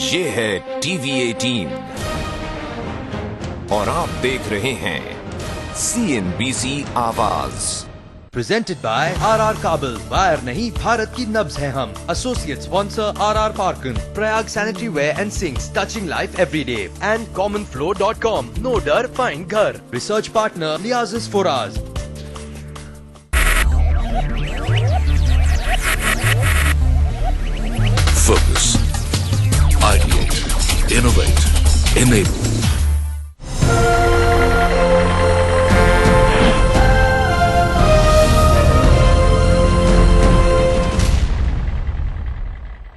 ये है टीवी 18 और आप देख रहे हैं CNBC आवाज। Presented by RR Kabel। Wire नहीं, भारत की नब्ज है हम। Associate sponsor RR Parkin, Prayag Sanitary Ware and Sinks, touching life every day. And commonflow.com, no डर, find घर। Research partner Liazis Foraz। Focus, ideate, innovate, enable.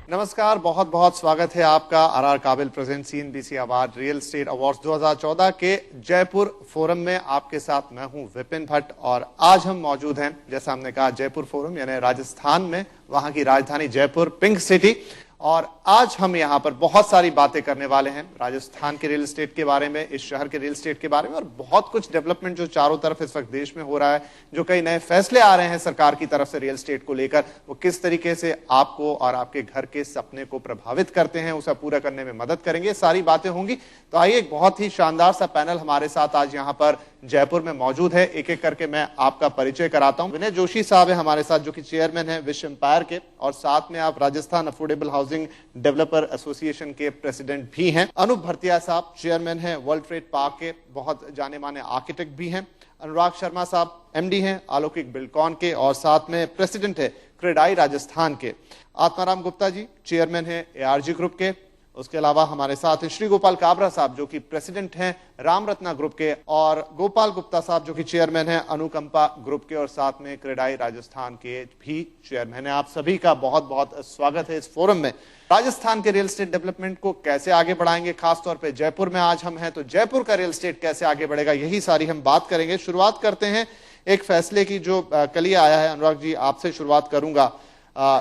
नमस्कार, बहुत बहुत स्वागत है आपका आरआर काबिल present CNBC award real estate awards 2014 के जयपुर फोरम में। आपके साथ मैं हूं विपिन भट्ट और आज हम मौजूद हैं, जैसा हमने कहा, जयपुर फोरम यानी राजस्थान में, वहां की राजधानी जयपुर, पिंक सिटी। और आज हम यहां पर बहुत सारी बातें करने वाले हैं राजस्थान के रियल एस्टेट के बारे में, इस शहर के रियल एस्टेट के बारे में, और बहुत कुछ डेवलपमेंट जो चारों तरफ इस वक्त देश में हो रहा है, जो कई नए फैसले आ रहे हैं सरकार की तरफ से रियल एस्टेट को लेकर, वो किस तरीके से आपको और आपके घर के सपने को प्रभावित करते हैं, उसे पूरा करने में मदद करेंगे, सारी बातें होंगी। तो आइए, एक बहुत ही शानदार सा पैनल हमारे साथ आज यहाँ पर जयपुर में मौजूद है। एक एक करके मैं आपका परिचय कराता हूं। विनय जोशी साहब है हमारे साथ, जो कि चेयरमैन है विश्व एम्पायर के, और साथ में आप Rajasthan affordable housing developer association के प्रेसिडेंट भी हैं। अनूप भरतिया साहब चेयरमैन हैं वर्ल्ड ट्रेड पार्क के, बहुत जाने माने आर्किटेक्ट भी हैं। अनुराग शर्मा साहब MD हैं अलौकिक बिल्डकॉन के, और साथ में प्रेसिडेंट है क्रेडाई राजस्थान के। आत्माराम गुप्ता जी चेयरमैन है ARG ग्रुप के। उसके अलावा हमारे साथ श्री गोपाल काबरा साहब, जो कि प्रेसिडेंट हैं राम रत्ना ग्रुप के, और गोपाल गुप्ता साहब, जो कि चेयरमैन हैं अनुकंपा ग्रुप के, और साथ में क्रेडाई राजस्थान के भी चेयरमैन हैं। आप सभी का बहुत बहुत स्वागत है इस फोरम में। राजस्थान के रियल एस्टेट डेवलपमेंट को कैसे आगे बढ़ाएंगे, खासतौर पे जयपुर में आज हम हैं, तो जयपुर का रियल एस्टेट कैसे आगे बढ़ेगा, यही सारी हम बात करेंगे। शुरुआत करते हैं एक फैसले की जो कल ही आया है। अनुराग जी, आपसे शुरुआत करूंगा।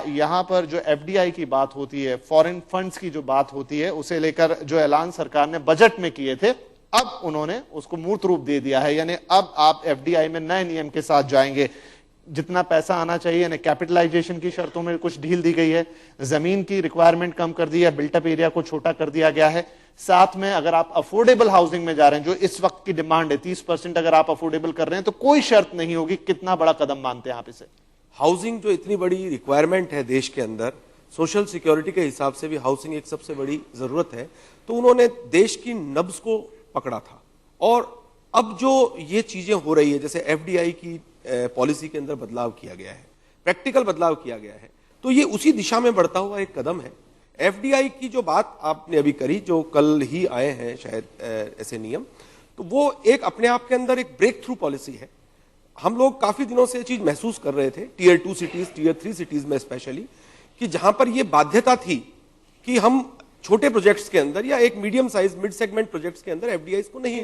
यहाँ पर जो FDI की बात होती है, फॉरेन फंड्स की जो बात होती है, उसे लेकर जो ऐलान सरकार ने बजट में किए थे, अब उन्होंने उसको मूर्त रूप दे दिया है। यानी अब आप FDI में नए नियम के साथ जाएंगे। जितना पैसा आना चाहिए, यानी कैपिटलाइजेशन की शर्तों में कुछ ढील दी गई है, जमीन की रिक्वायरमेंट कम कर दी है, बिल्टअप एरिया को छोटा कर दिया गया है। साथ में अगर आप अफोर्डेबल हाउसिंग में जा रहे हैं, जो इस वक्त की डिमांड है 30%, अगर आप अफोर्डेबल कर रहे हैं तो कोई शर्त नहीं होगी। कितना बड़ा कदम मानते हैं आप इसे? हाउसिंग जो इतनी बड़ी रिक्वायरमेंट है देश के अंदर, सोशल सिक्योरिटी के हिसाब से भी हाउसिंग एक सबसे बड़ी जरूरत है, तो उन्होंने देश की नब्ज को पकड़ा था। और अब जो ये चीजें हो रही है, जैसे FDI की पॉलिसी के अंदर बदलाव किया गया है, प्रैक्टिकल बदलाव किया गया है, तो ये उसी दिशा में बढ़ता हुआ एक कदम है। FDI की जो बात आपने अभी करी, जो कल ही आए हैं शायद ऐसे नियम, तो वो एक अपने आप के अंदर एक ब्रेक थ्रू पॉलिसी है। हम लोग काफी दिनों से ये चीज महसूस कर रहे थे, Tier 2 सिटीज, Tier 3 सिटीज में स्पेशली, कि जहां पर ये बाध्यता थी कि हम छोटे प्रोजेक्ट्स के अंदर या एक medium size mid segment projects के अंदर FDI को नहीं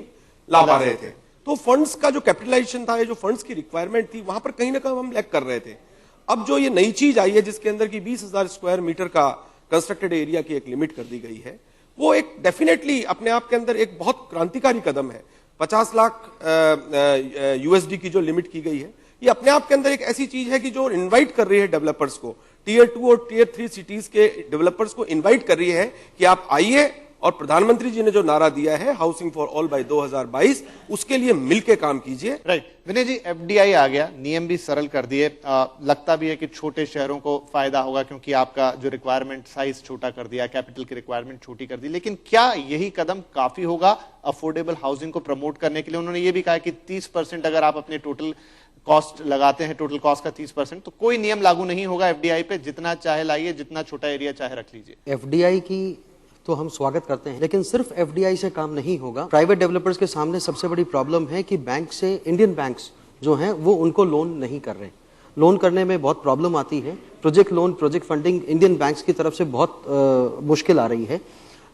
ला पा रहे थे। तो फंड्स का जो कैपिटलाइजेशन था, ये जो फंड्स की रिक्वायरमेंट थी, वहां पर कहीं ना कहीं हम लैग कर रहे थे। अब जो ये नई चीज आई है, जिसके अंदर की 20,000 स्क्वायर मीटर का कंस्ट्रक्टेड एरिया की एक लिमिट कर दी गई है, वो एक डेफिनेटली अपने आप के अंदर एक बहुत क्रांतिकारी कदम है। 50 लाख USD की जो लिमिट की गई है, ये अपने आप के अंदर एक ऐसी चीज है कि जो इनवाइट कर रही है डेवलपर्स को, Tier 2 और Tier 3 सिटीज के डेवलपर्स को इनवाइट कर रही है कि आप आइए, और प्रधानमंत्री जी ने जो नारा दिया है हाउसिंग फॉर ऑल बाय 2022, उसके लिए मिलके काम कीजिए। राइट विनय जी, FDI आ गया, नियम भी सरल कर दिए, लगता भी है कि छोटे शहरों को फायदा होगा, क्योंकि आपका जो रिक्वायरमेंट साइज छोटा कर दिया, कैपिटल की रिक्वायरमेंट छोटी कर दी। लेकिन क्या यही कदम काफी होगा अफोर्डेबल हाउसिंग को प्रमोट करने के लिए? उन्होंने ये भी कहा कि 30% अगर आप अपने टोटल कॉस्ट लगाते हैं, टोटल कॉस्ट का 30%, तो कोई नियम लागू नहीं होगा FDI पे, जितना चाहे लाइए, जितना छोटा एरिया चाहे रख लीजिए। FDI की तो हम स्वागत करते हैं, लेकिन सिर्फ FDI से काम नहीं होगा। प्राइवेट डेवलपर्स के सामने सबसे बड़ी प्रॉब्लम है कि बैंक से, इंडियन बैंक्स जो हैं, वो उनको लोन नहीं कर रहे। लोन करने में बहुत प्रॉब्लम आती है। Project loan, project funding Indian banks की तरफ से बहुत मुश्किल आ रही है।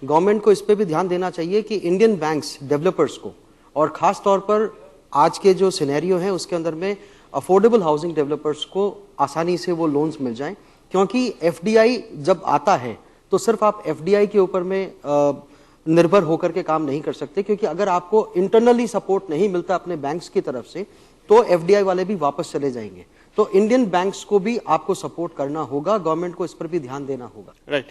गवर्नमेंट को इस पर भी ध्यान देना चाहिए कि इंडियन बैंक्स डेवलपर्स को, और खास तौर पर आज के जो सिनेरियो है उसके अंदर में, अफोर्डेबल हाउसिंग डेवलपर्स को आसानी से वो लोन्स मिल जाएं। क्योंकि FDI जब आता है तो सिर्फ आप FDI के ऊपर में निर्भर होकर के काम नहीं कर सकते, क्योंकि अगर आपको इंटरनली सपोर्ट नहीं मिलता अपने बैंक्स की तरफ से, तो FDI वाले भी वापस चले जाएंगे। तो इंडियन बैंक्स को भी आपको सपोर्ट करना होगा, गवर्नमेंट को इस पर भी ध्यान देना होगा। राइट।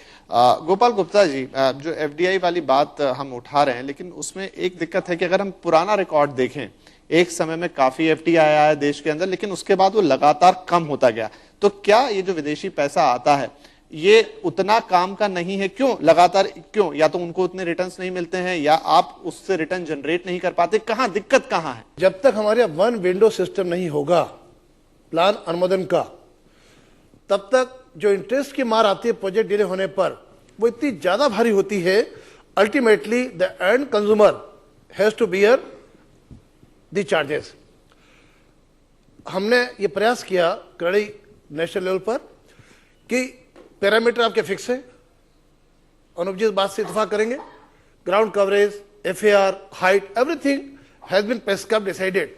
गोपाल गुप्ता जी, जो एफडीआई वाली बात हम उठा रहे हैं, लेकिन उसमें एक दिक्कत है कि अगर हम पुराना रिकॉर्ड देखें, एक समय में काफी एफडीआई आया देश के अंदर, लेकिन उसके बाद वो लगातार कम होता गया। तो क्या ये जो विदेशी पैसा आता है ये उतना काम का नहीं है? क्यों लगातार, क्यों? या तो उनको उतने रिटर्न्स नहीं मिलते हैं, या आप उससे रिटर्न जनरेट नहीं कर पाते? कहां दिक्कत कहां है? जब तक हमारे वन विंडो सिस्टम नहीं होगा प्लान अनुमोदन का, तब तक जो इंटरेस्ट की मार आती है प्रोजेक्ट डिले होने पर, वो इतनी ज्यादा भारी होती है, ultimately the end consumer has to bear the charges. हमने ये प्रयास किया कड़ी नेशनल लेवल पर कि पैरामीटर आपके फिक्स है, अनुप जी इस बात से इत्तेफाक करेंगे, ground coverage, FAR, height, everything has been prescribed, decided.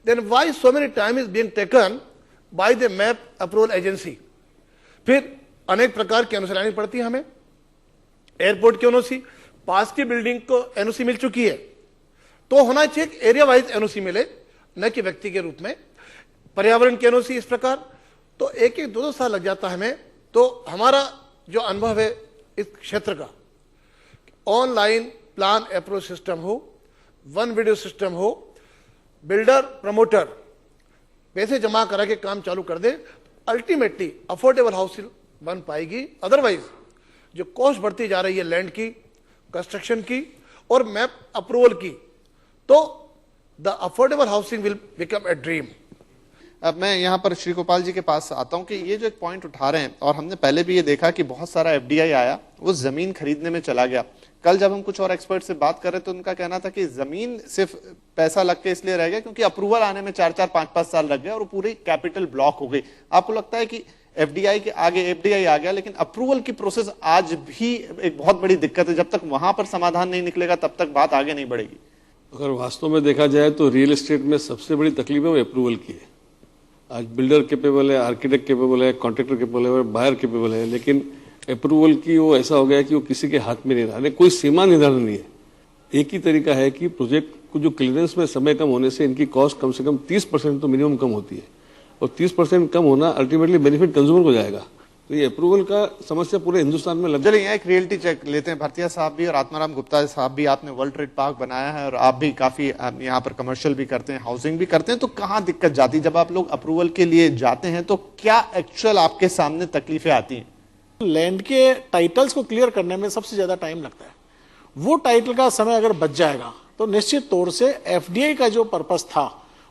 Then why so many time is being taken by the map approval agency? फिर अनेक प्रकार की एनओसी लानी पड़ती है हमें। एयरपोर्ट की एनओसी, पास की बिल्डिंग को एनओसी मिल चुकी है, तो होना चाहिए एरिया वाइज एनओसी मिले, न कि व्यक्ति के रूप में। पर्यावरण की एनओसी इस प्रकार, तो एक एक 2-2 साल लग जाता है हमें। तो हमारा जो अनुभव है इस क्षेत्र का, ऑनलाइन प्लान अप्रूवल सिस्टम हो, वन वीडियो सिस्टम हो, बिल्डर प्रमोटर पैसे जमा करा के काम चालू कर दे, अल्टीमेटली अफोर्डेबल हाउसिंग बन पाएगी। अदरवाइज जो कॉस्ट बढ़ती जा रही है लैंड की, कंस्ट्रक्शन की और मैप अप्रूवल की, तो the affordable housing will become a dream. अब मैं यहाँ पर श्री गोपाल जी के पास आता हूँ कि ये जो एक पॉइंट उठा रहे हैं, और हमने पहले भी ये देखा कि बहुत सारा एफडीआई आया, वो जमीन खरीदने में चला गया। कल जब हम कुछ और एक्सपर्ट से बात कर रहे तो उनका कहना था कि जमीन सिर्फ पैसा लग के इसलिए रह गया क्योंकि अप्रूवल आने में 4-4, 5-5 साल लग गया और पूरी कैपिटल ब्लॉक हो गई। आपको लगता है कि एफडीआई के आगे एफडीआई आ गया, लेकिन अप्रूवल की प्रोसेस आज भी एक बहुत बड़ी दिक्कत है? जब तक वहां पर समाधान नहीं निकलेगा तब तक बात आगे नहीं बढ़ेगी। अगर वास्तव में देखा जाए तो रियल एस्टेट में सबसे बड़ी तकलीफ है वो अप्रूवल की है। आज बिल्डर कैपेबल है, आर्किटेक्ट कैपेबल है, कॉन्ट्रैक्टर कैपेबल है, बायर कैपेबल है, लेकिन अप्रूवल की वो ऐसा हो गया कि वो किसी के हाथ में नहीं रहा। कोई सीमा निर्धारण नहीं है। एक ही तरीका है कि प्रोजेक्ट को जो क्लियरेंस में समय कम होने से इनकी कॉस्ट कम से कम 30% तो मिनिमम कम होती है, और 30% कम होना अल्टीमेटली बेनिफिट कंज्यूमर को जाएगा। तो ये अप्रूवल का समस्या पूरे हिंदुस्तान में लग। चलिए यहाँ एक रियलिटी चेक लेते हैं। भारतीय साहब भी और आत्माराम गुप्ता साहब भी, आपने वर्ल्ड ट्रेड पार्क बनाया है और आप भी काफी यहाँ पर कमर्शियल भी करते हैं, हाउसिंग भी करते हैं, तो कहाँ दिक्कत जाती है जब आप लोग अप्रूवल के लिए जाते हैं? तो क्या एक्चुअल आपके सामने तकलीफें आती हैं? लैंड के टाइटल्स को क्लियर करने में सबसे ज्यादा टाइम लगता है। वो टाइटल का समय अगर बच जाएगा तो निश्चित तौर से एफडीआई का जो पर्पस था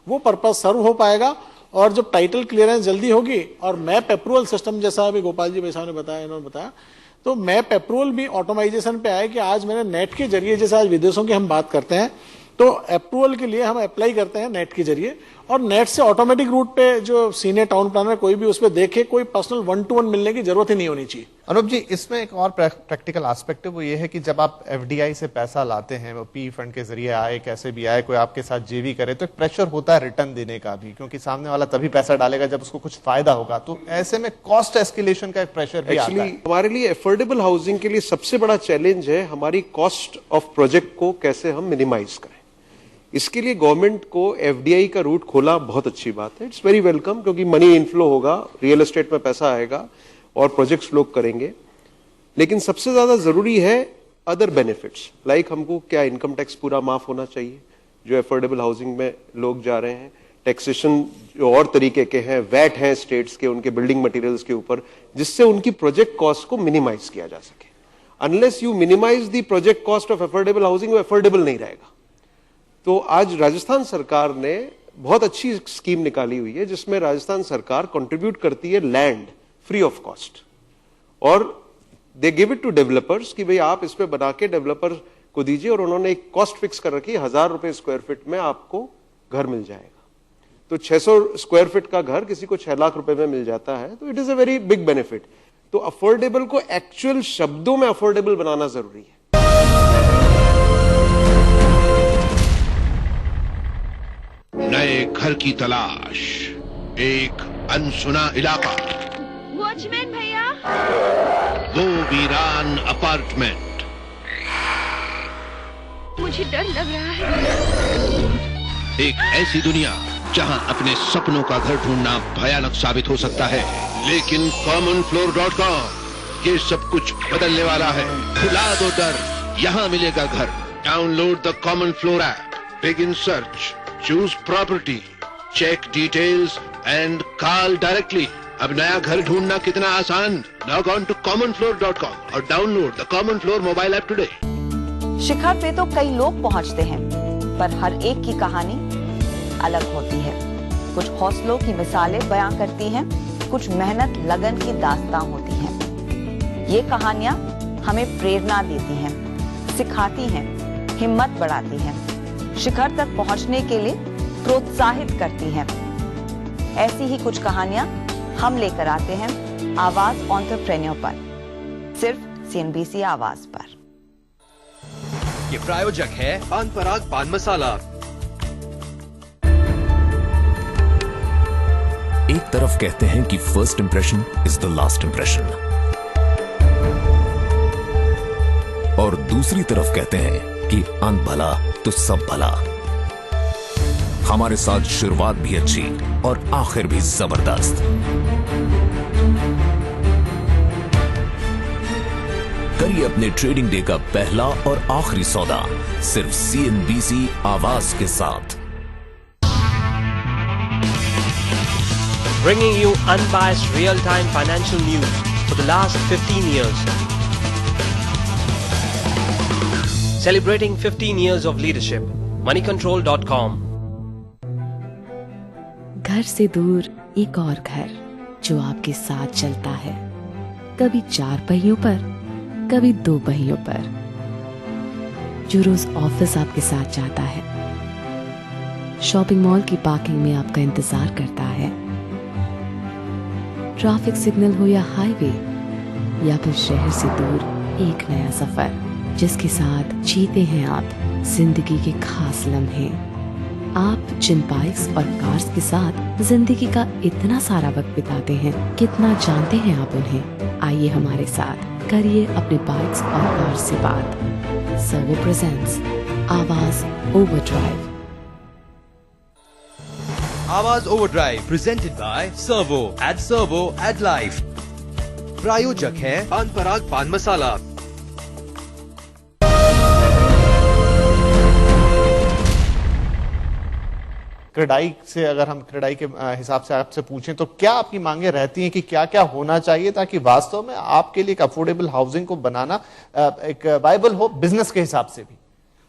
वो पर्पस सर्व हो पाएगा, और जब टाइटल क्लियरेंस जल्दी होगी और मैप अप्रूवल सिस्टम, जैसा अभी गोपाल जी साहब ने बताया, इन्होंने बताया, तो मैप अप्रूवल भी ऑटोमाइजेशन पे आए कि आज मैंने नेट के जरिए, जैसे आज विदेशों की हम बात करते हैं, तो अप्रूवल के लिए हम अप्लाई करते हैं नेट के जरिए, और नेट से ऑटोमेटिक रूट पे जो सीनियर टाउन प्लानर कोई भी उस पर देखे, कोई पर्सनल 1-to-1 मिलने की जरूरत ही नहीं होनी चाहिए। अनुप जी, इसमें एक और प्रैक्टिकल एस्पेक्ट है, वो ये है कि जब आप एफडीआई से पैसा लाते हैं, वो पी फंड के जरिए आए, कैसे भी आए, कोई आपके साथ जेवी करे, तो एक प्रेशर होता है रिटर्न देने का भी, क्योंकि सामने वाला तभी पैसा डालेगा जब उसको कुछ फायदा होगा। तो ऐसे में कॉस्ट एस्केलेशन का एक प्रेशर भी आता है। हमारे लिए अफोर्डेबल हाउसिंग के लिए सबसे बड़ा चैलेंज है हमारी कॉस्ट ऑफ प्रोजेक्ट को कैसे हम मिनिमाइज करें। इसके लिए गवर्नमेंट को एफडीआई का रूट खोला बहुत अच्छी बात है, इट्स वेरी वेलकम, क्योंकि मनी इनफ्लो होगा, रियल एस्टेट में पैसा आएगा और प्रोजेक्ट्स लोग करेंगे। लेकिन सबसे ज्यादा जरूरी है अदर बेनिफिट्स, लाइक हमको क्या इनकम टैक्स पूरा माफ होना चाहिए जो अफोर्डेबल हाउसिंग में लोग जा रहे हैं, टैक्सेशन जो और तरीके के हैं, वैट हैं स्टेट्स के उनके बिल्डिंग मटेरियल्स के ऊपर, जिससे उनकी प्रोजेक्ट कॉस्ट को मिनिमाइज किया जा सके। Unless you minimise the project cost of affordable housing, वो अफोर्डेबल नहीं रहेगा। तो आज राजस्थान सरकार ने बहुत अच्छी स्कीम निकाली हुई है जिसमें राजस्थान सरकार कंट्रीब्यूट करती है लैंड फ्री ऑफ कॉस्ट, और they give it to developers कि भाई आप इसमें बना के डेवलपर को दीजिए, और उन्होंने एक कॉस्ट फिक्स कर रखी है, 1000 रुपए स्क्वायर फीट में आपको घर मिल जाएगा। तो 600 स्क्वायर फीट का घर किसी को 6 लाख रुपए में मिल जाता है, तो it is a very big benefit. तो अफोर्डेबल को एक्चुअल शब्दों में अफोर्डेबल बनाना जरूरी है। नए घर की तलाश, एक अनसुना इलाका, वॉचमैन भैया, 2 वीरान अपार्टमेंट, मुझे डर लग रहा है। एक ऐसी दुनिया जहां अपने सपनों का घर ढूंढना भयानक साबित हो सकता है, लेकिन commonfloor.com ये सब कुछ बदलने वाला है। खुला दो दर, यहाँ मिलेगा घर। Download the common Floor app, begin search, choose property, check details and call directly. अब नया घर ढूंढना कितना आसान। लॉग ऑन टू commonfloor.com और download the common floor mobile app today. शिखर पे तो कई लोग पहुंचते हैं, पर हर एक की कहानी अलग होती है। कुछ हौसलों की मिसालें बयां करती हैं, कुछ मेहनत लगन की दास्तां होती हैं। ये कहानियां हमें प्रेरणा देती हैं, सिखाती हैं, हिम्मत बढ़ाती हैं, शिखर तक पहुंचने के लिए प्रोत्साहित करती हैं। ऐसी ही कुछ कहानियां हम लेकर आते हैं आवाज एंटरप्रेन्योर पर, सिर्फ CNBC आवाज पर। ये प्रायोजक है पान पराग पान मसाला। एक तरफ कहते हैं कि first impression is the last impression, और दूसरी तरफ कहते हैं कि अंत भला तो सब भला। हमारे साथ शुरुआत भी अच्छी और आखिर भी जबरदस्त। करिए अपने ट्रेडिंग डे का पहला और आखिरी सौदा सिर्फ CNBC आवाज के साथ। Bringing you unbiased real-time financial news for the last 15 years. Celebrating 15 years of leadership. Moneycontrol.com. घर से दूर एक और घर जो आपके साथ चलता है, कभी 4 पहियों पर, कभी 2 पहियों पर, जो रोज ऑफिस आपके साथ जाता है, शॉपिंग मॉल की पार्किंग में आपका इंतजार करता है, ट्रैफिक सिग्नल हो या हाईवे, या फिर शहर से दूर एक नया सफर जिसके साथ जीते हैं आप जिंदगी के खास लम्हे। आप जिन बाइक्स और कार्स के साथ जिंदगी का इतना सारा वक्त बिताते हैं, कितना जानते हैं आप उन्हें? आइए हमारे साथ करिए अपने बाइक्स और कार्स से बात। सर्वो प्रेजेंट्स आवाज ओवरड्राइव। आवाज overdrive presented by servo at life. प्रायोजक है पान पराग पान मसाला। क्रेडाई से अगर हम क्रेडाई के हिसाब से आपसे पूछें तो क्या आपकी मांगे रहती हैं कि क्या क्या होना चाहिए ताकि वास्तव में आपके लिए एक अफोर्डेबल हाउसिंग को बनाना एक वायबल हो बिजनेस के हिसाब से भी?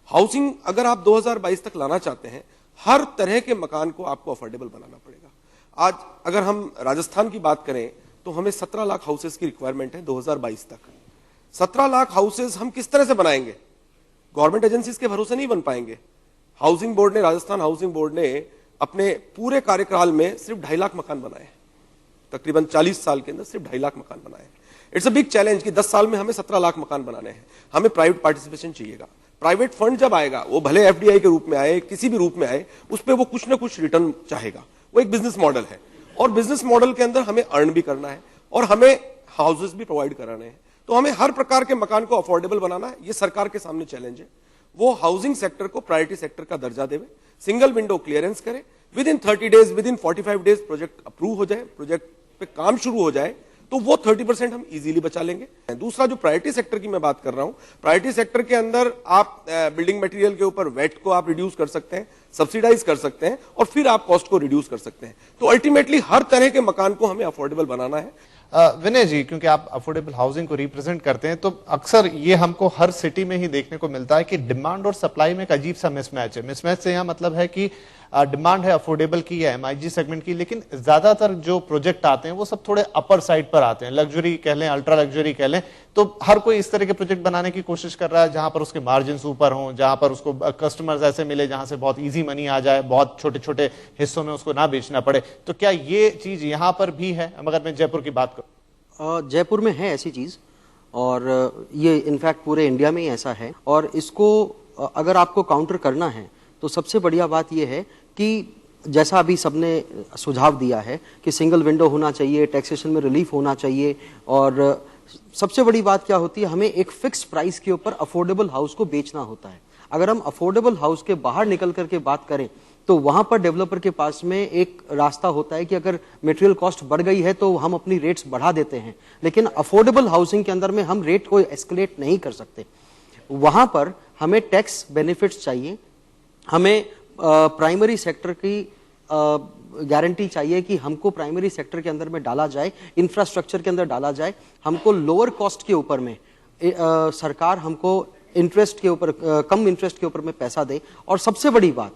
हाउसिंग अगर आप 2022 तक लाना चाहते हैं, हर तरह के मकान को आपको अफोर्डेबल बनाना पड़ेगा। आज अगर हम राजस्थान की बात करें तो हमें 17 लाख हाउसेस की रिक्वायरमेंट है 2022 तक। 17 लाख हाउसेस हम किस तरह से बनाएंगे? गवर्नमेंट एजेंसीज के भरोसे नहीं बन पाएंगे। हाउसिंग बोर्ड ने, राजस्थान हाउसिंग बोर्ड ने अपने पूरे कार्यकाल में सिर्फ 2.5 लाख मकान बनाए, तकरीबन 40 साल के अंदर सिर्फ 2.5 लाख मकान बनाए। इट्स अ बिग चैलेंज कि 10 साल में हमें 17 लाख मकान बनाने हैं। हमें प्राइवेट पार्टिसिपेशन चाहिएगा। प्राइवेट फंड जब आएगा, वो भले FDI के रूप में आए, किसी भी रूप में आए, उस पर वो कुछ ना कुछ रिटर्न चाहेगा। वो एक बिजनेस मॉडल है, और बिजनेस मॉडल के अंदर हमें अर्न भी करना है और हमें हाउसेस भी प्रोवाइड कराने हैं। तो हमें हर प्रकार के मकान को अफोर्डेबल बनाना है। ये सरकार के सामने चैलेंज है। वो हाउसिंग सेक्टर को प्रायोरिटी सेक्टर का दर्जा देवे, सिंगल विंडो क्लियरेंस करे, with in 30 days, with in 45 days project approve हो जाए, प्रोजेक्ट पे काम शुरू हो जाए, तो वो 30% हम इजीली बचा लेंगे। दूसरा जो प्रायोरिटी सेक्टर की मैं बात कर रहा हूं, प्रायोरिटी सेक्टर के अंदर आप बिल्डिंग मटेरियल के ऊपर वेट को आप रिड्यूस कर सकते हैं, सब्सिडाइज कर सकते हैं, और फिर आप कॉस्ट को रिड्यूस कर सकते हैं। तो अल्टीमेटली हर तरह के मकान को हमें अफोर्डेबल बनाना है। विनय जी, क्योंकि आप अफोर्डेबल हाउसिंग को रिप्रेजेंट करते हैं, तो अक्सर ये हमको हर सिटी में ही देखने को मिलता है कि डिमांड और सप्लाई में एक अजीब सा मिसमैच है। मिसमैच से यहाँ मतलब है कि डिमांड है अफोर्डेबल की या MIG सेगमेंट की, लेकिन ज्यादातर जो प्रोजेक्ट आते हैं वो सब थोड़े अपर साइड पर आते हैं, लग्जरी कह लें, अल्ट्रा लग्जरी कह लें। तो हर कोई इस तरह के प्रोजेक्ट बनाने की कोशिश कर रहा है जहां पर उसके मार्जिन ऊपर हों, जहां पर उसको कस्टमर्स ऐसे मिले जहां से बहुत इजी मनी आ जाए, बहुत छोटे छोटे हिस्सों में उसको ना बेचना पड़े। तो क्या ये चीज यहाँ पर भी है? अगर मैं जयपुर की बात करूं, जयपुर में है ऐसी चीज, और ये इनफैक्ट पूरे इंडिया में ही ऐसा है। और इसको अगर आपको काउंटर करना है तो सबसे बढ़िया बात यह है कि जैसा अभी सबने सुझाव दिया है कि सिंगल विंडो होना चाहिए, टैक्सेशन में रिलीफ होना चाहिए, और सबसे बड़ी बात क्या होती है, हमें एक फिक्स प्राइस के ऊपर अफोर्डेबल हाउस को बेचना होता है। अगर हम अफोर्डेबल हाउस के बाहर निकल करके बात करें तो वहां पर डेवलपर के पास में एक रास्ता होता है कि अगर मटेरियल कॉस्ट बढ़ गई है तो हम अपनी रेट्स बढ़ा देते हैं, लेकिन अफोर्डेबल हाउसिंग के अंदर में हम रेट को एस्केलेट नहीं कर सकते। वहां पर हमें टैक्स बेनिफिट्स चाहिए, हमें प्राइमरी सेक्टर की गारंटी चाहिए कि हमको प्राइमरी सेक्टर के अंदर में डाला जाए, इंफ्रास्ट्रक्चर के अंदर डाला जाए, हमको लोअर कॉस्ट के ऊपर में सरकार हमको इंटरेस्ट के ऊपर कम इंटरेस्ट के ऊपर में पैसा दे। और सबसे बड़ी बात,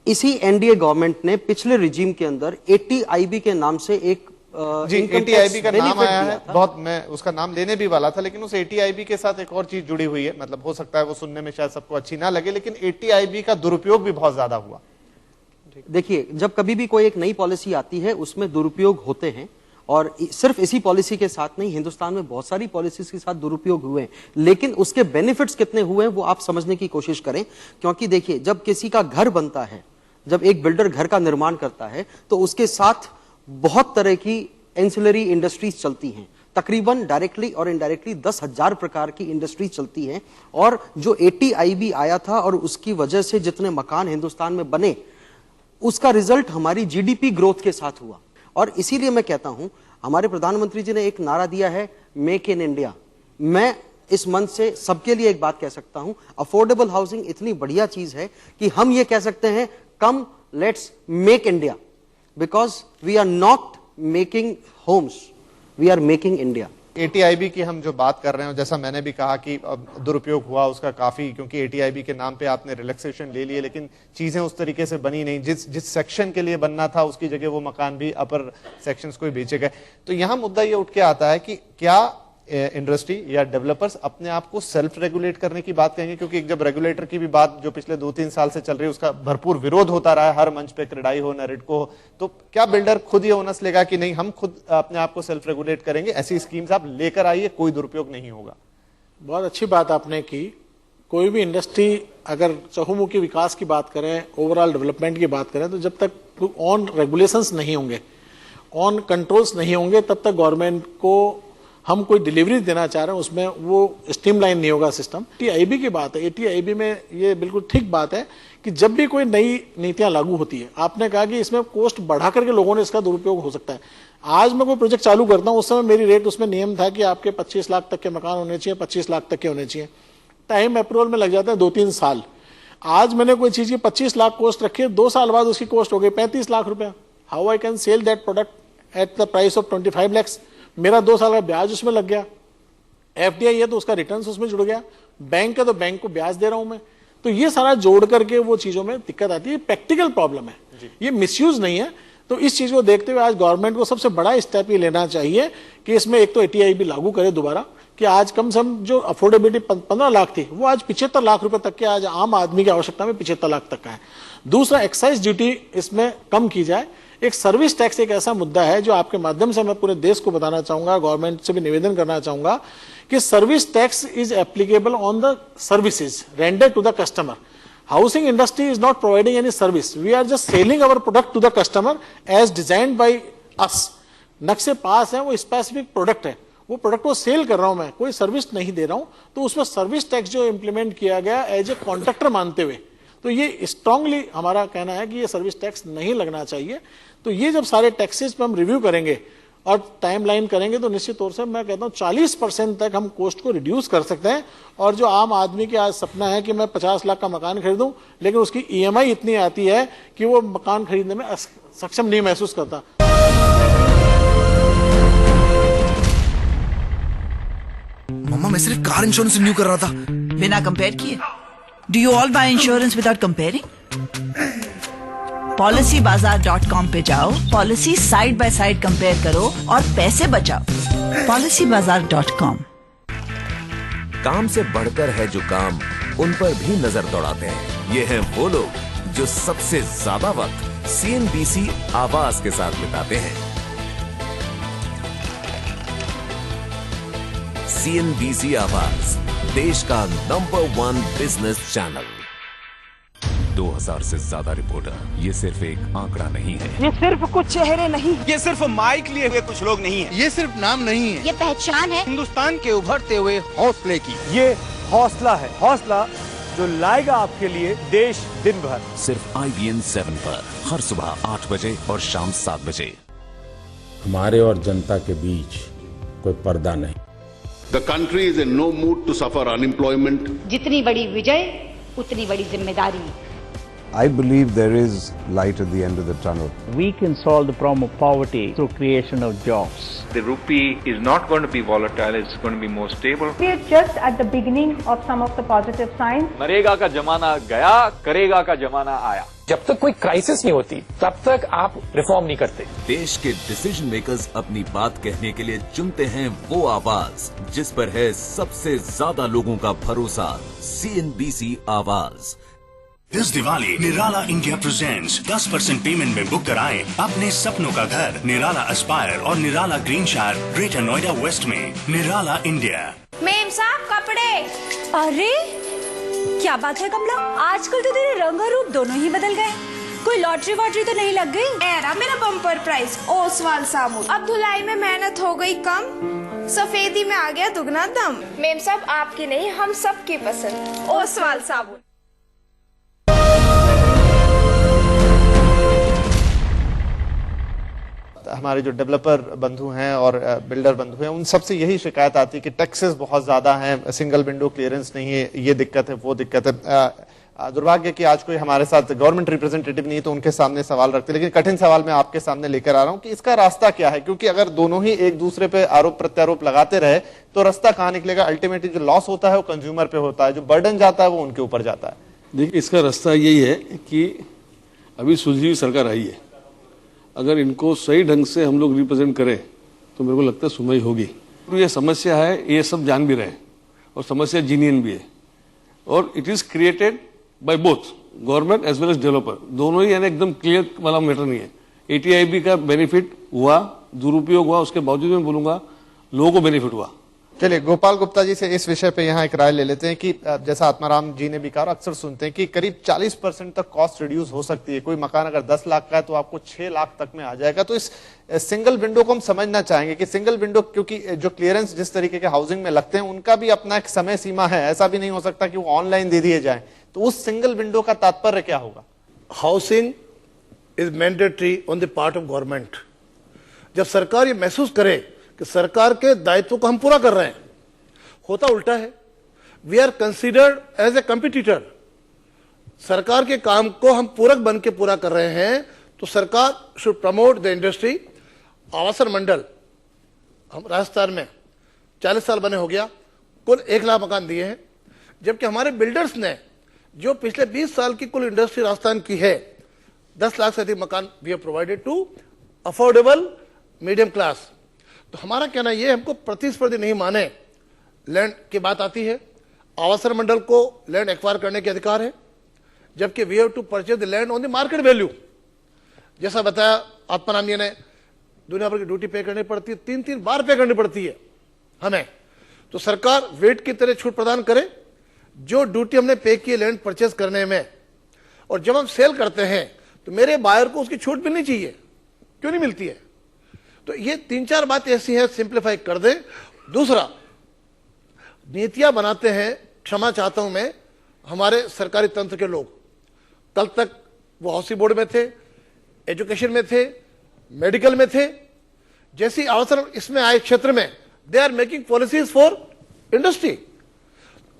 इसी एनडीए गवर्नमेंट ने पिछले रिजीम के अंदर 80IB के नाम से एक जी 80IB का नाम आया है, बहुत मैं उसका नाम लेने भी वाला था, लेकिन उस 80IB के साथ एक और चीज जुड़ी हुई है, मतलब हो सकता है वो सुनने में शायद सबको अच्छी ना लगे, लेकिन 80IB का दुरुपयोग भी बहुत ज्यादा हुआ। देखिए, जब कभी भी कोई एक नई पॉलिसी आती है उसमें दुरुपयोग होते हैं, और सिर्फ इसी पॉलिसी के साथ नहीं, हिंदुस्तान में बहुत सारी पॉलिसीज के साथ दुरुपयोग हुए हैं, लेकिन उसके बेनिफिट्स कितने हुए हैं वो आप समझने की कोशिश करें। क्योंकि देखिए, जब किसी का घर बनता है, जब एक बिल्डर घर का निर्माण करता है, तो उसके साथ बहुत तरह की एंसिलरी इंडस्ट्रीज चलती हैं, तकरीबन डायरेक्टली और इनडायरेक्टली 10,000 प्रकार की इंडस्ट्रीज चलती हैं। और जो 80IB आया था और उसकी वजह से जितने मकान हिंदुस्तान में बने, उसका रिजल्ट हमारी जीडीपी ग्रोथ के साथ हुआ। और इसीलिए मैं कहता हूं, हमारे प्रधानमंत्री जी ने एक नारा दिया है, मेक इन इंडिया। मैं इस मंच से सबके लिए एक बात कह सकता हूं, अफोर्डेबल हाउसिंग इतनी बढ़िया चीज है कि हम ये कह सकते हैं, come let's make India, because we are not making homes, we are making India. 80IB की हम जो बात कर रहे हैं, जैसा मैंने भी कहा कि दुरुपयोग हुआ उसका काफी, क्योंकि 80IB के नाम पे आपने रिलैक्सेशन ले लिए, लेकिन चीजें उस तरीके से बनी नहीं, जिस सेक्शन के लिए बनना था उसकी जगह वो मकान भी अपर सेक्शंस को ही बेचे गए। तो यहाँ मुद्दा ये उठ के आता है कि क्या इंडस्ट्री या डेवलपर्स अपने आप को सेल्फ रेगुलेट करने की बात कहेंगे, क्योंकि जब रेगुलेटर की भी बात जो पिछले 2-3 साल से चल रही है उसका भरपूर विरोध होता रहा है, हर मंच पे क्रेडाई हो, नरेडको हो, तो क्या बिल्डर खुद ये ओनस लेगा कि नहीं, हम खुद अपने आप को सेल्फ रेगुलेट करेंगे, ऐसी स्कीम्स आप लेकर आइए, कोई दुरुपयोग नहीं होगा? बहुत अच्छी बात आपने की। कोई भी इंडस्ट्री अगर चहुमुखी विकास की बात करें, ओवरऑल डेवलपमेंट की बात करें, तो जब तक ऑन रेगुलेशंस नहीं होंगे, ऑन कंट्रोल्स नहीं होंगे, तब तक गवर्नमेंट को हम कोई डिलीवरी देना चाह रहे हैं उसमें वो स्ट्रीमलाइन नहीं होगा सिस्टम। 80IB की बात है, 80IB में ये बिल्कुल ठीक बात है कि जब भी कोई नई नीतियां लागू होती है, आपने कहा कि इसमें कॉस्ट बढ़ा करके लोगों ने इसका दुरुपयोग हो सकता है। आज मैं कोई प्रोजेक्ट चालू करता हूं, उस समय मेरी रेट उसमें नियम था कि आपके 25 लाख तक के मकान होने चाहिए, 25 लाख तक के होने चाहिए। टाइम अप्रूवल में लग जाता है 2-3 साल। आज मैंने कोई चीज की 25 लाख कॉस्ट रखी है, 2 साल बाद उसकी कॉस्ट हो गई 35 लाख रुपया। How I can sell that product at the price of 25 lakhs? मेरा 2 साल का ब्याज उसमें लग गया। FDI है तो उसका रिटर्न उसमें जुड़ गया, बैंक है तो बैंक को ब्याज दे रहा हूं मैं। तो ये सारा जोड़ करके वो चीजों में दिक्कत आती है। प्रैक्टिकल प्रॉब्लम है, ये मिसयूज नहीं है। तो इस चीज को देखते हुए आज गवर्नमेंट को सबसे बड़ा स्टेप ये लेना चाहिए कि इसमें एक तो 80IB लागू करे दोबारा, कि आज कम से कम जो अफोर्डेबिलिटी 15 लाख थी वो आज 75 लाख रुपए तक के, आज आम आदमी की आवश्यकता में 75 लाख तक का है। दूसरा, एक्साइज ड्यूटी इसमें कम की जाए। एक सर्विस टैक्स एक ऐसा मुद्दा है जो आपके माध्यम से मैं पूरे देश को बताना चाहूंगा, गवर्नमेंट से भी निवेदन करना चाहूंगा कि service tax is applicable on the services rendered to the customer. Housing industry is not providing any service, we are just selling our product to the customer as designed by us. नक्शे पास है, वो specific product है, वो product को cell कर रहा हूं मैं, कोई सर्विस नहीं दे रहा हूं। तो उसमें सर्विस टैक्स जो इंप्लीमेंट किया गया एज ए कॉन्ट्रैक्टर मानते हुए, तो ये स्ट्रांगली हमारा कहना है कि ये सर्विस टैक्स नहीं लगना चाहिए। तो ये जब सारे टैक्सेस पे हम रिव्यू करेंगे और टाइमलाइन करेंगे तो निश्चित तौर से मैं कहता हूं 40% तक हम कॉस्ट को रिड्यूस कर सकते हैं। और जो आम आदमी के आज सपना है कि मैं 50 लाख का मकान खरीदूं, लेकिन उसकी EMI इतनी आती है कि वो मकान खरीदने में सक्षम नहीं महसूस करता। मम्मा, मैं सिर्फ कार इंश्योरेंस रिन्यू कर रहा था। बिना कंपेयर किए? Do you all buy insurance without comparing? PolicyBazaar.com पे जाओ, policy side by side compare करो और पैसे बचाओ। PolicyBazaar.com। काम से बढ़कर है जो काम, उन पर भी नजर दौड़ाते हैं। ये हैं वो लोग जो सबसे ज्यादा वक्त CNBC आवाज के साथ बिताते हैं। CNBC आवाज, देश का नंबर 1 बिजनेस चैनल। 2000 से ज्यादा रिपोर्टर, ये सिर्फ एक आंकड़ा नहीं है, ये सिर्फ कुछ चेहरे नहीं, ये सिर्फ माइक लिए हुए कुछ लोग नहीं है, ये सिर्फ नाम नहीं है, ये पहचान है हिंदुस्तान के उभरते हुए हौसले की। ये हौसला है, हौसला जो लाएगा आपके लिए देश दिन भर। सिर्फ IBN 7 पर हर सुबह 8 बजे और शाम 7 बजे। हमारे और जनता के बीच कोई पर्दा नहीं। The country is in no mood to suffer unemployment. जितनी बड़ी विजय उतनी बड़ी जिम्मेदारी। I believe there is light at the end of the tunnel. We can solve the problem of poverty through creation of jobs. The rupee is not going to be volatile, it's going to be more stable. We are just at the beginning of some of the positive signs. NREGA का जमाना गया, करेगा का जमाना आया। जब तक कोई क्राइसिस नहीं होती तब तक आप रिफॉर्म नहीं करते। देश के डिसीजन मेकर्स अपनी बात कहने के लिए चुनते हैं वो आवाज जिस पर है सबसे ज्यादा लोगों का भरोसा। CNBC आवाज। इस दिवाली निराला इंडिया प्रेजेंट्स 10% पेमेंट में बुक कराएं अपने सपनों का घर निराला एस्पायर और निराला ग्रीन शायर ग्रेटर नोएडा वेस्ट में। निराला इंडिया। मेम साहब कपड़े। अरे क्या बात है कमला, आजकल तो तेरे रंग और रूप दोनों ही बदल गए। कोई लॉटरी वॉटरी तो नहीं लग गई? एरा मेरा बम्पर प्राइस ओसवाल साबुन। अब धुलाई में मेहनत हो गई कम, सफेदी में आ गया दुगना दम। मेम साहब आपकी नहीं हम सबकी पसंद ओसवाल साबुन। हमारे जो डेवलपर बंधु हैं और बिल्डर बंधु हैं उन सबसे यही शिकायत आती है कि टैक्सेस बहुत ज्यादा हैं, सिंगल विंडो क्लियरेंस नहीं है, ये दिक्कत है वो दिक्कत है। दुर्भाग्य कि आज कोई हमारे साथ गवर्नमेंट रिप्रेजेंटेटिव नहीं तो उनके सामने सवाल रखते, लेकिन कठिन सवाल मैं आपके सामने लेकर आ रहा हूं कि इसका रास्ता क्या है, क्योंकि अगर दोनों ही एक दूसरे पे आरोप प्रत्यारोप लगाते रहे तो रास्ता कहां निकलेगा। अल्टीमेटली जो लॉस होता है वो कंज्यूमर पे होता है, जो बर्डन जाता है वो उनके ऊपर जाता है। देखिए इसका रास्ता यही है कि अभी सुलझी हुई सरकार आई है, अगर इनको सही ढंग से हम लोग रिप्रेजेंट करें तो मेरे को लगता है सुनवाई होगी। तो ये समस्या है, ये सब जान भी रहे हैं और समस्या जीनियन भी है और it is created by both government as well as developer, दोनों ही यानी एकदम क्लियर वाला मैटर नहीं है। ATIB का बेनिफिट हुआ, दुरुपयोग हुआ, उसके बावजूद मैं बोलूंगा लोगों को बेनिफिट हुआ। चलिए गोपाल गुप्ता जी से इस विषय पे यहाँ एक राय ले लेते हैं कि जैसा आत्माराम जी ने भी कहा, अक्सर सुनते हैं कि करीब 40% तक कॉस्ट रिड्यूस हो सकती है। कोई मकान अगर 10 लाख का है तो आपको 6 लाख तक में आ जाएगा। तो इस सिंगल विंडो को हम समझना चाहेंगे कि सिंगल विंडो, क्योंकि जो क्लियरेंस जिस तरीके के हाउसिंग में लगते हैं उनका भी अपना एक समय सीमा है, ऐसा भी नहीं हो सकता कि वो ऑनलाइन दे दिए जाए। तो उस सिंगल विंडो का तात्पर्य क्या होगा? Housing is mandatory on the part of government. जब सरकार ये महसूस करे कि सरकार के दायित्व को हम पूरा कर रहे हैं, होता उल्टा है। We are considered as a competitor. सरकार के काम को हम पूरक बन के पूरा कर रहे हैं तो सरकार शुड प्रमोट द इंडस्ट्री। आवासन मंडल हम राजस्थान में 40 साल बने हो गया, कुल 1 लाख मकान दिए हैं, जबकि हमारे बिल्डर्स ने जो पिछले 20 साल की कुल इंडस्ट्री राजस्थान की है 10 लाख से अधिक मकान we have provided to affordable medium class. तो हमारा कहना यह हमको प्रतिस्पर्धी नहीं माने। लैंड की बात आती है, आवासन मंडल को लैंड एक्वायर करने के अधिकार है, जबकि we have to purchase the land on the market value. जैसा बताया आत्माराम जी ने, दुनिया भर की ड्यूटी पे करनी पड़ती है, 3-3 बार पे करनी पड़ती है हमें। तो सरकार वेट की तरह छूट प्रदान करे जो ड्यूटी हमने पे की लैंड परचेज करने में, और जब हम सेल करते हैं तो मेरे बायर को उसकी छूट मिलनी चाहिए, क्यों नहीं मिलती है? तो ये 3-4 बातें ऐसी हैं, सिंप्लीफाई कर दे। दूसरा, नीतियां बनाते हैं, क्षमा चाहता हूं मैं, हमारे सरकारी तंत्र के लोग। कल तक वो हाउसिंग बोर्ड में थे, एजुकेशन में थे, मेडिकल में थे, जैसी अवसर इसमें आए क्षेत्र में they are making policies for industry.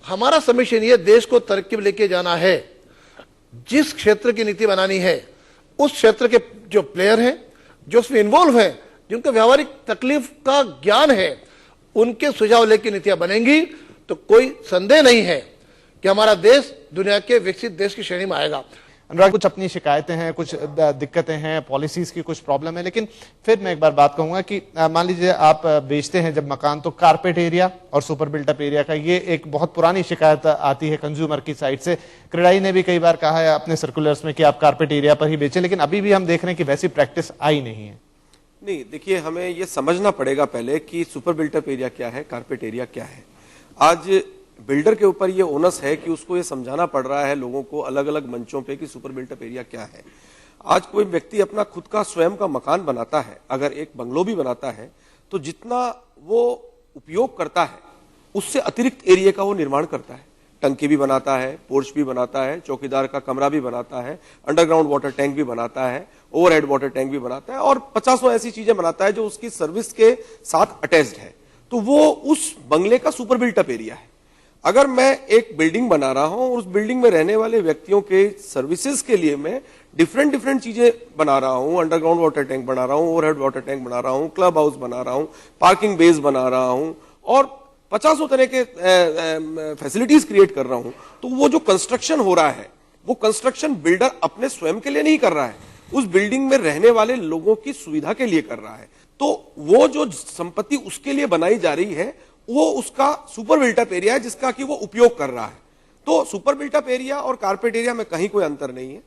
हमारा सबमिशन ये, देश को तरक्की में लेके जाना है, जिस क्षेत्र की नीति बनानी है उस क्षेत्र के जो प्लेयर हैं, जो उसमें इन्वॉल्व हैं, जिनको व्यावहारिक तकलीफ का ज्ञान है, उनके सुझाव लेकर नीतियां बनेंगी तो कोई संदेह नहीं है कि हमारा देश दुनिया के विकसित देश की श्रेणी में आएगा। अनुराग, कुछ अपनी शिकायतें हैं, कुछ दिक्कतें हैं, पॉलिसीज की कुछ प्रॉब्लम है, लेकिन फिर मैं एक बार बात कहूंगा कि मान लीजिए आप बेचते हैं जब मकान, तो कारपेट एरिया और सुपर बिल्टअप एरिया का ये एक बहुत पुरानी शिकायत आती है कंज्यूमर की साइड से। क्रेडाई ने भी कई बार कहा है अपने सर्कुलर्स में कि आप कारपेट एरिया पर ही बेचें, लेकिन अभी भी हम देख रहे हैं कि वैसी प्रैक्टिस आई नहीं है। नहीं, देखिए हमें यह समझना पड़ेगा पहले कि सुपर बिल्टअप एरिया क्या है, कारपेट एरिया क्या है। आज बिल्डर के ऊपर ये ओनस है कि उसको ये समझाना पड़ रहा है लोगों को अलग अलग मंचों पे कि सुपर बिल्टअप एरिया क्या है। आज कोई व्यक्ति अपना खुद का स्वयं का मकान बनाता है, अगर एक बंगलो भी बनाता है, तो जितना वो उपयोग करता है उससे अतिरिक्त एरिया का वो निर्माण करता है। टंकी भी बनाता है, पोर्च भी बनाता है, चौकीदार का कमरा भी बनाता है, अंडरग्राउंड वाटर टैंक भी बनाता है, ओवरहेड वाटर टैंक भी बनाता है और 50 ऐसी चीजें बनाता है जो उसकी सर्विस के साथ अटैच्ड है। तो वो उस बंगले का सुपर बिल्टअप एरिया है। अगर मैं एक बिल्डिंग बना रहा हूं और उस बिल्डिंग में रहने वाले व्यक्तियों के सर्विसेज के लिए मैं डिफरेंट चीजें बना रहा हूं, अंडरग्राउंड वाटर टैंक बना रहा हूं, ओवरहेड वाटर टैंक बना रहा हूं, क्लब हाउस बना रहा हूं, पार्किंग बेस बना रहा हूं और 50 तरह के फैसिलिटीज क्रिएट कर रहा हूं, तो वो जो कंस्ट्रक्शन हो रहा है वो कंस्ट्रक्शन बिल्डर अपने स्वयं के लिए नहीं कर रहा है, उस बिल्डिंग में रहने वाले लोगों की सुविधा के लिए कर रहा है। तो वो जो संपत्ति उसके लिए बनाई जा रही है वो उसका सुपर बिल्टअप एरिया है जिसका कि वो उपयोग कर रहा है। तो सुपर बिल्टअप एरिया और कारपेट एरिया में कहीं कोई अंतर नहीं है।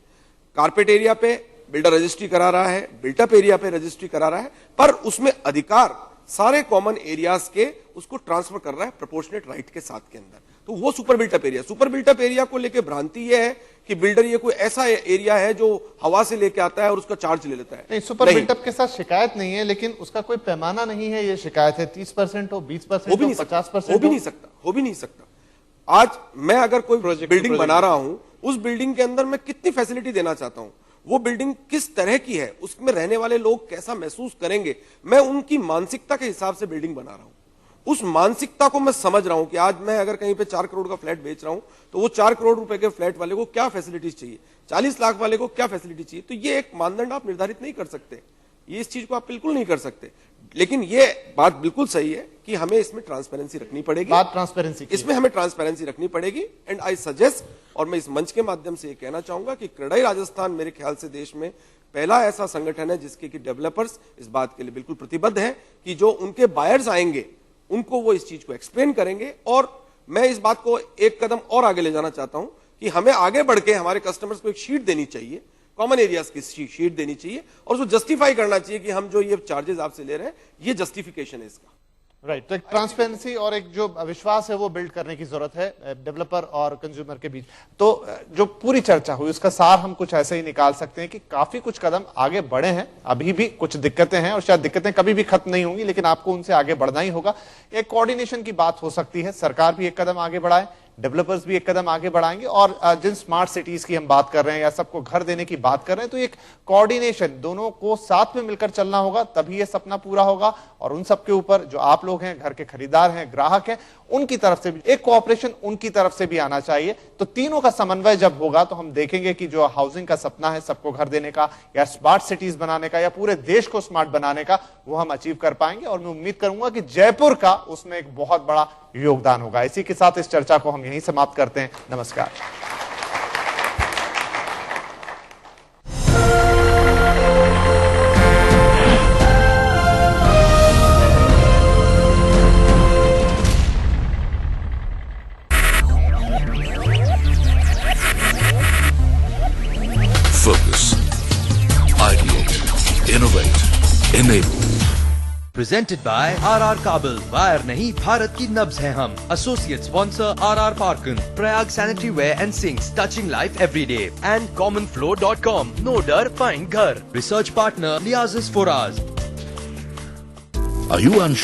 कारपेट एरिया पे बिल्डर रजिस्ट्री करा रहा है, बिल्टअप एरिया पे रजिस्ट्री करा रहा है, पर उसमें अधिकार सारे कॉमन एरियाज के उसको ट्रांसफर कर रहा है प्रोपोर्शनेट राइट के साथ के अंदर। तो वो super built up area. Super built up area को लेकर भ्रांति ये है कि बिल्डर ये कोई ऐसा एरिया है जो हवा से लेके आता है और उसका चार्ज ले लेता है। नहीं, सुपर बिल्टअप के साथ शिकायत नहीं है, लेकिन उसका कोई पैमाना नहीं है। ये शिकायत है 30% हो, 20% हो, 50% हो भी नहीं सकता। आज मैं अगर कोई बिल्डिंग बना रहा हूं, उस बिल्डिंग के अंदर मैं कितनी फैसिलिटी देना चाहता हूं, वो बिल्डिंग किस तरह की है, उसमें रहने वाले लोग कैसा महसूस करेंगे, मैं उनकी मानसिकता के हिसाब से बिल्डिंग बना रहा हूं। उस मानसिकता को मैं समझ रहा हूं कि आज मैं अगर कहीं पे 4 करोड़ का फ्लैट बेच रहा हूं तो वो 4 करोड़ रुपए के फ्लैट वाले को क्या फैसिलिटीज चाहिए, 40 लाख वाले को क्या फैसिलिटी चाहिए। तो ये एक मानदंड आप निर्धारित नहीं कर सकते, ये इस चीज को आप बिल्कुल नहीं कर सकते। लेकिन ये बात बिल्कुल सही है कि हमें इसमें ट्रांसपेरेंसी रखनी पड़ेगी। बात ट्रांसपेरेंसी की, इसमें हमें ट्रांसपेरेंसी रखनी पड़ेगी। एंड आई सजेस्ट, और मैं इस मंच के माध्यम से ये कहना चाहूंगा कि क्रेडाई राजस्थान मेरे ख्याल से देश में पहला ऐसा संगठन है जिसके कि डेवलपर्स इस बात के लिए बिल्कुल प्रतिबद्ध है कि जो उनके बायर्स आएंगे उनको वो इस चीज को एक्सप्लेन करेंगे। और मैं इस बात को एक कदम और आगे ले जाना चाहता हूं कि हमें आगे बढ़ के हमारे कस्टमर्स को एक शीट देनी चाहिए, कॉमन एरियाज की शीट देनी चाहिए और उसको जस्टिफाई करना चाहिए कि हम जो ये चार्जेस आपसे ले रहे हैं ये जस्टिफिकेशन है इसका। राइट, तो एक ट्रांसपेरेंसी और एक जो विश्वास है वो बिल्ड करने की जरूरत है डेवलपर और कंज्यूमर के बीच। तो जो पूरी चर्चा हुई उसका सार हम कुछ ऐसे ही निकाल सकते हैं कि काफी कुछ कदम आगे बढ़े हैं, अभी भी कुछ दिक्कतें हैं और शायद दिक्कतें कभी भी खत्म नहीं होंगी, लेकिन आपको उनसे आगे बढ़ना ही होगा। एक कोऑर्डिनेशन की बात हो सकती है, सरकार भी एक कदम आगे बढ़ाए, डेवलपर्स भी एक कदम आगे बढ़ाएंगे और जिन स्मार्ट सिटीज की हम बात कर रहे हैं या सबको घर देने की बात कर रहे हैं, तो एक कोऑर्डिनेशन दोनों को साथ में मिलकर चलना होगा, तभी ये सपना पूरा होगा। और उन सबके ऊपर जो आप लोग हैं, घर के खरीदार हैं, ग्राहक हैं, उनकी तरफ से भी एक कोऑपरेशन उनकी तरफ से भी आना चाहिए। तो तीनों का समन्वय जब होगा तो हम देखेंगे कि जो हाउसिंग का सपना है सबको घर देने का या स्मार्ट सिटीज बनाने का या पूरे देश को स्मार्ट बनाने का, वो हम अचीव कर पाएंगे। और मैं उम्मीद करूंगा कि जयपुर का उसमें एक बहुत बड़ा योगदान होगा। इसी के साथ इस चर्चा को हम यहीं समाप्त करते हैं। नमस्कार। Focus, ideate, innovate, enable. Presented by RR Kabel। Wire नहीं, भारत की नब्ज है हम। Associate sponsor RR Parkin, Prayag Sanitary Ware and Sinks, touching life every day, and commonflow.com। No डर, find घर। Research partner Liazis Foraz। Are you unsure?